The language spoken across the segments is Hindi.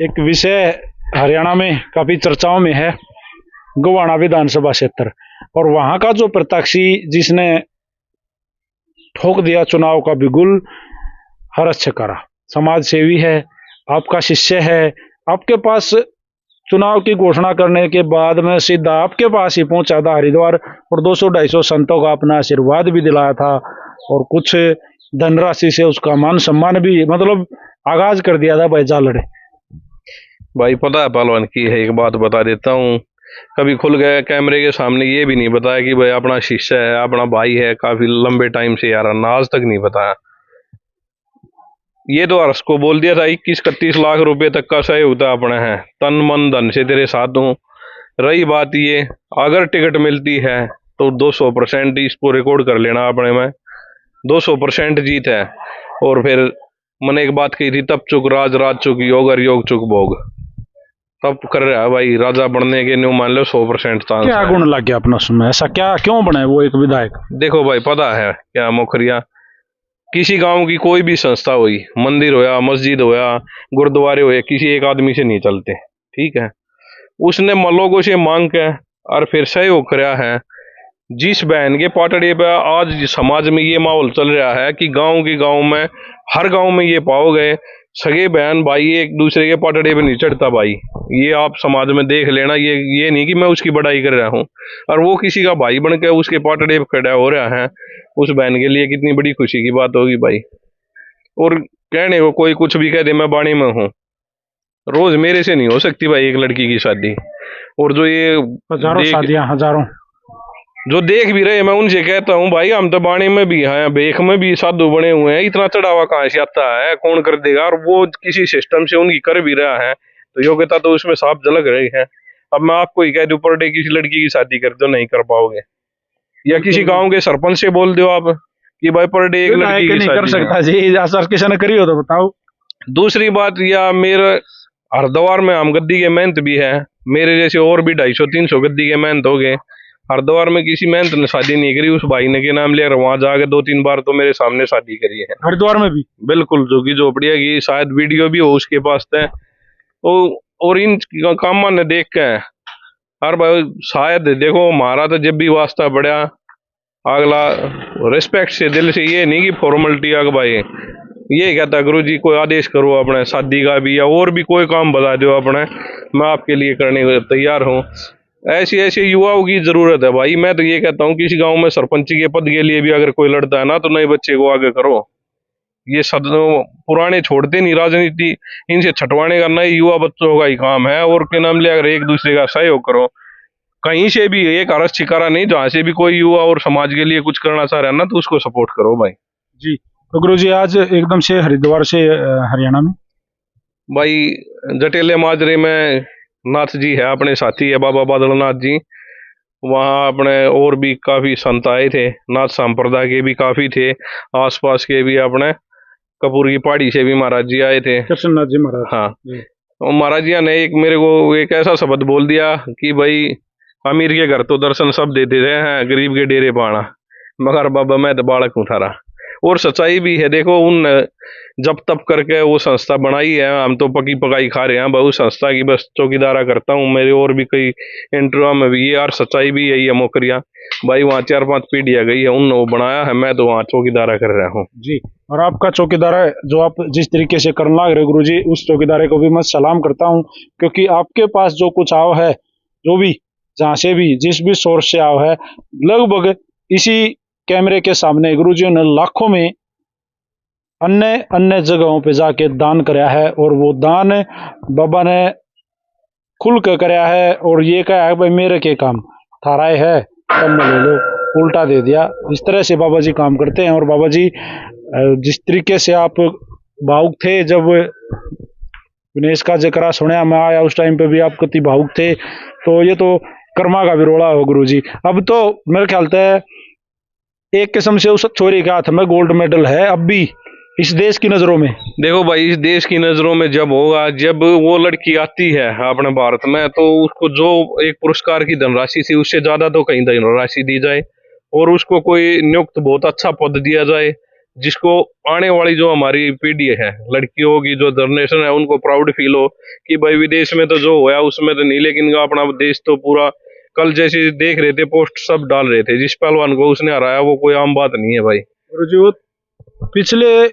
एक विषय हरियाणा में काफी चर्चाओं में है, गोवाना विधानसभा क्षेत्र, और वहां का जो प्रत्याशी जिसने ठोक दिया चुनाव का बिगुल, हर्ष छकारा समाज सेवी है, आपका शिष्य है, आपके पास चुनाव की घोषणा करने के बाद में सीधा आपके पास ही पहुंचा था हरिद्वार, और 200-250 संतों का अपना आशीर्वाद भी दिलाया था, और कुछ धनराशि से उसका मान सम्मान भी मतलब आगाज कर दिया था भाई झालड़े। भाई पता है पहलवान की है, एक बात बता देता हूँ, कभी खुल गया कैमरे के सामने ये भी नहीं बताया कि भाई अपना शिष्य है, अपना भाई है, काफी लंबे टाइम से यार आज तक नहीं बताया। ये तो हर्ष को बोल दिया था 21-31 लाख रुपए तक का सहयोग था अपने, है तन मन धन से तेरे साथ हूँ। रही बात ये, अगर टिकट मिलती है तो 200% इसको रिकॉर्ड कर लेना अपने में, 200% जीत है। और फिर मैंने एक बात कही थी, तब चुक राज राज चुक योग और योग चुक भोग, तब कर रहा है भाई राजा बनने के न्यू मान लो 100% चांस। क्या गुण लग गया अपना उसमें, ऐसा क्या क्यों बने वो एक विधायक? देखो भाई पता है क्या मोखरिया, किसी गांव की कोई भी संस्था हुई, मंदिर होया, मस्जिद होया, गुरुद्वारे हुए, किसी एक आदमी से नहीं चलते, ठीक है। उसने लोगों से मांग के और फिर सहयोग कराया है। जिस बहन के पाटड़े पे आज समाज में ये माहौल चल रहा है कि गांव के गांव में, हर गांव में ये पाओगे सगे बहन भाई एक दूसरे के पाटड़े पे नहीं चढ़ता भाई, ये आप समाज में देख लेना। ये नहीं कि मैं उसकी बड़ाई कर रहा हूँ, और वो किसी का भाई बन के उसके पाटड़े पे खड़ा हो रहा है, उस बहन के लिए कितनी बड़ी खुशी की बात होगी भाई। और कहने को कोई कुछ भी कह दे, मैं बाणी में हूँ, रोज मेरे से नहीं हो सकती भाई एक लड़की की शादी। और जो ये हजारों शादियां, हजारों जो देख भी रहे, मैं उनसे कहता हूँ भाई हम तो बाणी में भी हैं, बेख में भी साधु बने हुए हैं, इतना चढ़ावा कहाँ से आता है, कौन कर देगा। और वो किसी सिस्टम से उनकी कर भी रहा है, तो योग्यता तो उसमें साफ झलक रही है। अब मैं आपको ही कह दूं पर डे किसी लड़की की शादी कर दो, नहीं कर पाओगे। या किसी गाँव के सरपंच से बोल दो आप कि भाई पर डे एक लड़की की शादी कर सकता जी, सर किसी ने करी हो तो बताओ। दूसरी बात, या मेरे हरिद्वार में हम गद्दी के मेहनत भी है, मेरे जैसे और भी 250-300 गद्दी के मेहनत हो गए। हरिद्वार में किसी मेहनत ने शादी नहीं करी, उस भाई ने के नाम लिया, वहां जाके 2-3 बार तो मेरे सामने शादी करी है हरिद्वार में भी। बिल्कुल, जो की झोपड़िया की शायद वीडियो भी हो उसके पास है। और इन कामों ने देख के हर भाई शायद देखो हमारा तो जब भी वास्ता बढ़िया, अगला रिस्पेक्ट से दिल से, ये नहीं कि फॉर्मेलिटी आग भाई ये कहता गुरु जी कोई आदेश करो अपने शादी का भी, या और भी कोई काम बता दो अपने, मैं आपके लिए करने को तैयार हूँ। ऐसी ऐसे युवाओं की जरूरत है भाई। मैं तो ये कहता हूँ किसी गांव में सरपंची के पद के लिए भी अगर कोई लड़ता है ना, तो नए बच्चे को आगे करो। ये पुराने छोड़ते नहीं राजनीति, इनसे छटवाने का नए युवा बच्चों का ही काम है। और के नाम ले अगर एक दूसरे का सहयोग करो, कहीं से भी एक हर्ष छिकारा नहीं, जहाँ से भी कोई युवा और समाज के लिए कुछ करना चाह रहा है ना, तो उसको सपोर्ट करो भाई। जी तो गुरु जी आज एकदम से हरिद्वार से हरियाणा में भाई जटेले माजरे में नाथ जी है, अपने साथी है बाबा बादलनाथ जी, वहाँ अपने और भी काफी संत आए थे, नाथ संप्रदाय के भी काफी थे, आसपास के भी अपने कपूर की पहाड़ी से भी महाराज जी आए थे, कृष्णनाथ जी महाराज। हाँ, और महाराज जी ने एक मेरे को एक ऐसा शब्द बोल दिया कि भाई अमीर के घर तो दर्शन सब देते रहे हैं, गरीब के डेरे पाना, मगर बाबा मैं तो बालक हूँ थारा। और सच्चाई भी है, देखो उन जब तब करके वो संस्था बनाई है, हम तो पकी पकाई खा रहे हैं, बहुत संस्था की बस चौकीदारा करता हूँ, मेरे और भी कई इंटरव्यू में भी ये यार सच्चाई भी यही है मोकरिया भाई, वहाँ 4-5 पीढ़ियाँ गई है, उनने वो बनाया है, मैं तो वहाँ चौकीदारा कर रहा हूँ जी। और आपका चौकीदारा जो आप जिस तरीके से करना लग रहे गुरु जी, उस चौकीदारे को भी मैं सलाम करता हूँ, क्योंकि आपके पास जो कुछ आओ है, जो भी जहाँ से भी जिस भी सोर्स से आओ है, लगभग इसी कैमरे के सामने गुरु जी ने लाखों में अन्य अन्य जगहों पे जाके दान कराया है, और वो दान बाबा ने खुल कर कराया है, और ये कहा है भाई मेरे के काम थाराए है कम ले लो, उल्टा दे दिया। इस तरह से बाबा जी काम करते हैं। और बाबा जी जिस तरीके से आप भावुक थे, जब विनेश का जिक्र सुना मैं आया उस टाइम पे भी आप कति भावुक थे, तो ये तो कर्मा का भी रोड़ा हो गुरु जी। अब तो मेरे ख्याल से एक किस्म से उस छोरी के हाथ में गोल्ड मेडल है अब भी इस देश की नजरों में। देखो भाई इस देश की नजरों में जब होगा, जब वो लड़की आती है अपने भारत में, तो उसको जो एक पुरस्कार की धनराशि थी उससे ज्यादा तो कहीं धनराशि दी जाए, और उसको कोई नियुक्त बहुत अच्छा पद दिया जाए, जिसको आने वाली जो हमारी पीढ़ी है, लड़कियों की जो जनरेशन है, उनको प्राउड फील हो कि भाई विदेश में तो जो होया उसमें तो नहीं, लेकिन अपना देश तो पूरा, कल जैसे देख रहे थे पोस्ट सब डाल रहे थे, जिस पहलवान को उसने हराया वो कोई आम बात नहीं है भाई। गुरुजी वो पिछले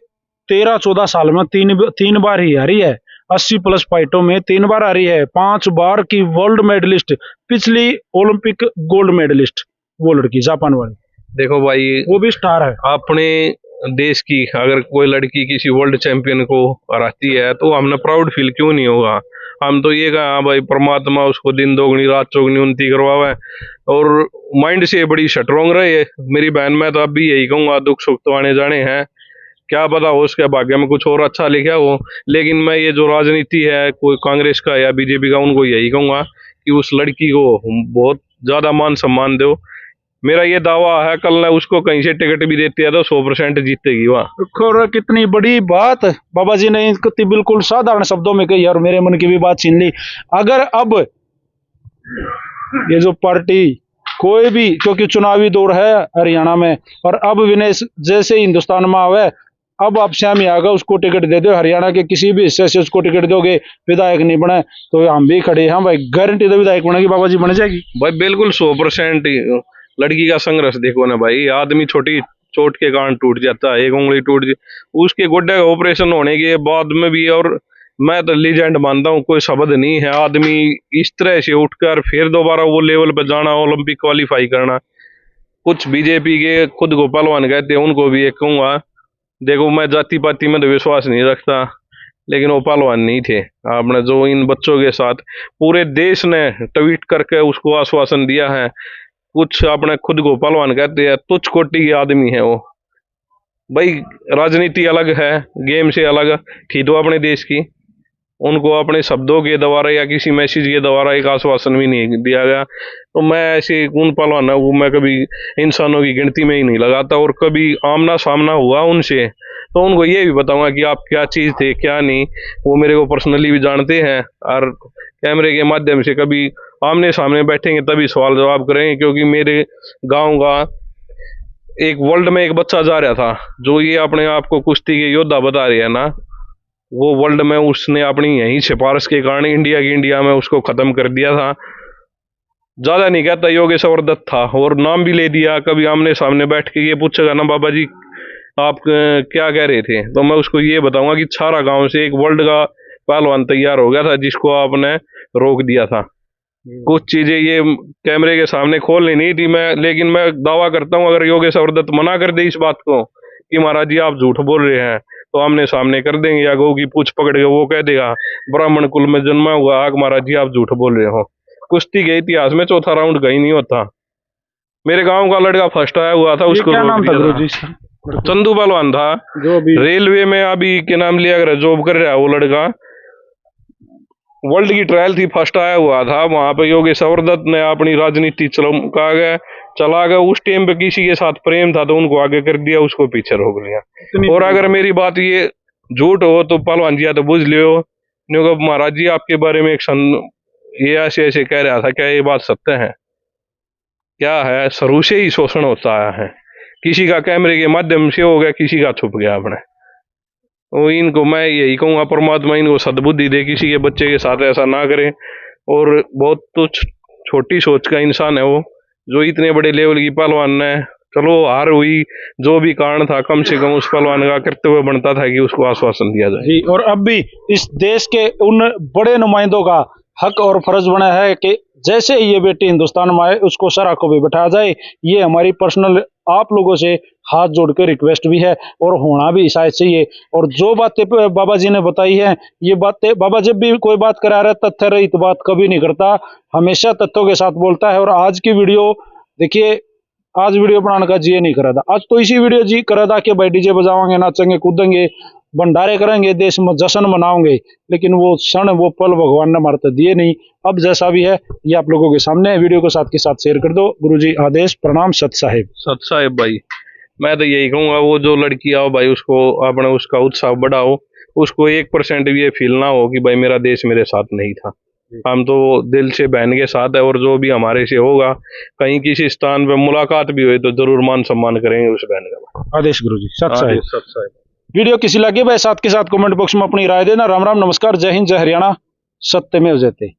13-14 साल में तीन बार ही हारी है, 80+ फाइटों में 3 बार हारी है, 5 बार की वर्ल्ड मेडलिस्ट, पिछली ओलंपिक गोल्ड मेडलिस्ट वो लड़की जापान वाली। देखो भाई, वो भी स्टार है अपने देश की अगर कोई लड़की किसी वर्ल्ड चैंपियन को हराती है तो हमने प्राउड फील क्यों नहीं होगा। हम तो ये कहा भाई परमात्मा उसको दिन दोगुनी रात चौगुनी उन्नति करवावे और माइंड से बड़ी स्ट्रोंग रहे मेरी बहन। मैं तो अब भी यही कहूंगा, दुख सुख तो आने जाने हैं, क्या पता हो उसके भाग्य में कुछ और अच्छा लिखा हो, लेकिन मैं ये जो राजनीति है कोई कांग्रेस का या बीजेपी का, उनको यही कहूंगा कि उस लड़की को बहुत ज्यादा मान सम्मान दो। मेरा ये दावा है कल ना उसको कहीं से टिकट भी देती है तो 100% जीतेगी वहाँ। और कितनी बड़ी बात बाबा जी ने इतनी बिल्कुल साधारण शब्दों में कही और मेरे मन की भी बात छीन ली। अगर अब ये जो पार्टी कोई भी, क्योंकि चुनावी दौर है हरियाणा में, और अब विनय जैसे हिंदुस्तान में आवे, अब आप श्याम आगा उसको टिकट दे दो, हरियाणा के किसी भी हिस्से से उसको टिकट दोगे, विधायक नहीं बने तो हम भी खड़े हैं भाई, गारंटी तो विधायक बनेगी बाबा जी, बन जाएगी भाई बिल्कुल 100%। लड़की का संघर्ष देखो ना भाई, आदमी छोटी चोट के कारण टूट जाता है, एक उंगली टूट उसके गोड्डे का ऑपरेशन होने के बाद में भी, और मैं तो लीजेंड मानता हूँ, कोई शब्द नहीं है, आदमी इस तरह से उठकर फिर दोबारा वो लेवल पर जाना, ओलंपिक क्वालिफाई करना। कुछ बीजेपी के खुद को पहलवान कहते हैं, उनको भी एक कहूंगा, देखो मैं जाति पाति में तो विश्वास नहीं रखता, लेकिन वो पहलवान नहीं थे। आपने जो इन बच्चों के साथ पूरे देश ने ट्वीट करके उसको आश्वासन दिया है, कुछ अपने खुद को पहलवान कहते हैं, तुच्छ कोटि के आदमी है वो भाई। राजनीति अलग है, गेम से अलग थी तो अपने देश की, उनको अपने शब्दों के द्वारा या किसी मैसेज के द्वारा एक आश्वासन भी नहीं दिया गया। तो मैं ऐसे उन पहलवान को मैं कभी इंसानों की गिनती में ही नहीं लगाता, और कभी आमना सामना हुआ उनसे तो उनको ये भी बताऊंगा कि आप क्या चीज थे क्या नहीं। वो मेरे को पर्सनली भी जानते हैं, और कैमरे के माध्यम से कभी आमने सामने बैठेंगे तभी सवाल जवाब करेंगे, क्योंकि मेरे गांव का एक वर्ल्ड में एक बच्चा जा रहा था, जो ये अपने आप को कुश्ती के योद्धा बता रहे हैं ना, वो वर्ल्ड में उसने अपनी यही सिफारिश के कारण इंडिया में उसको खत्म कर दिया था। ज्यादा नहीं कहता, योगेश्वर दत्त था, और नाम भी ले दिया। कभी आमने सामने बैठ के ये पूछेगा ना बाबा जी आप क्या कह रहे थे, तो मैं उसको ये बताऊंगा कि छारा गांव से एक वर्ल्ड का पहलवान तैयार हो गया था, जिसको आपने रोक दिया था। कुछ चीजें ये कैमरे के सामने खोलनी नहीं थी मैं, लेकिन मैं दावा करता हूँ अगर योगेश्वर दत्त मना कर दे इस बात को कि महाराज जी आप झूठ बोल रहे हैं, तो आमने सामने कर देंगे, या गौ की पूछ पकड़ के वो कह देगा ब्राह्मण कुल में जन्मा हुआ आग महाराज जी आप झूठ बोल रहे हो। कुश्ती के इतिहास में चौथा राउंड कहीं नहीं होता। मेरे गांव का लड़का फर्स्ट आया हुआ था, उसको क्या नाम था गुरुजी? चंदू पहलवान था, जो भी रेलवे में अभी के नाम लिया कर जॉब कर रहा है वो लड़का। वर्ल्ड की ट्रायल थी, फर्स्ट आया हुआ था वहां पे। योगेश्वर दत्त ने अपनी राजनीति चला गया, उस टाइम पे किसी के साथ प्रेम था तो उनको आगे कर दिया, उसको पीछे रोक लिया। और अगर मेरी बात ये झूठ हो तो पहलवान जी तो बुझ लियो, महाराज जी आपके बारे में एक ये ऐसे ऐसे कह रहा था, क्या ये बात सत्य है? क्या है, शुरू से ही शोषण होता आया है, किसी का कैमरे के माध्यम से हो गया, किसी का छुप गया अपने। तो इनको मैं यही कहूँगा परमात्मा इनको सद्बुद्धि दे, किसी के बच्चे के साथ ऐसा ना करें। और बहुत तो छोटी सोच का इंसान है वो, जो इतने बड़े लेवल की पहलवान ने, चलो हार हुई जो भी कारण था, कम से कम उस पहलवान का कर्तव्य बनता था कि उसको आश्वासन दिया जाए जी। और अब भी इस देश के उन बड़े नुमाइंदों का हक और फर्ज बना है कि जैसे ही ये बेटी हिंदुस्तान में आए उसको सरा को भी बैठाया जाए। ये हमारी पर्सनल आप लोगों से हाथ जोड़ के रिक्वेस्ट भी है, और होना भी शायद चाहिए। और जो बातें बाबा जी ने बताई हैं, ये बातें बाबा जब भी कोई बात करा रहे तथ्य रहित बात कभी नहीं करता, हमेशा तथ्यों के साथ बोलता है। और आज की वीडियो देखिए, आज वीडियो बनाने का जी नहीं करा था, आज तो इसी वीडियो जी करा था कि भाई डीजे बजावांगे, नाचेंगे, कूदेंगे, भंडारे करेंगे, देश में जश्न मनाओगे, लेकिन वो क्षण वो पल भगवान ने हमारे दिए नहीं। अब जैसा भी है ये आप लोगों के सामने है, वीडियो को साथ के साथ शेयर कर दो। गुरुजी आदेश, प्रणाम। सत साहिब। सत साहिब भाई, मैं तो यही कहूंगा वो जो लड़की आओ भाई उसको अपने उसका उत्साह बढ़ाओ, उसको 1% भी ये फील ना हो कि भाई मेरा देश मेरे साथ नहीं था। हम तो दिल से बहन के साथ है, और जो भी हमारे से होगा, कहीं किसी स्थान पे मुलाकात भी हुई तो जरूर मान सम्मान करेंगे उस बहन का। आदेश गुरु जी, सत साहिब। सत साहिब। वीडियो किसी लगे भाई साथ के साथ कमेंट बॉक्स में अपनी राय देना। राम राम, नमस्कार, जय हिंद, जय हरियाणा, सत्यमेव जयते।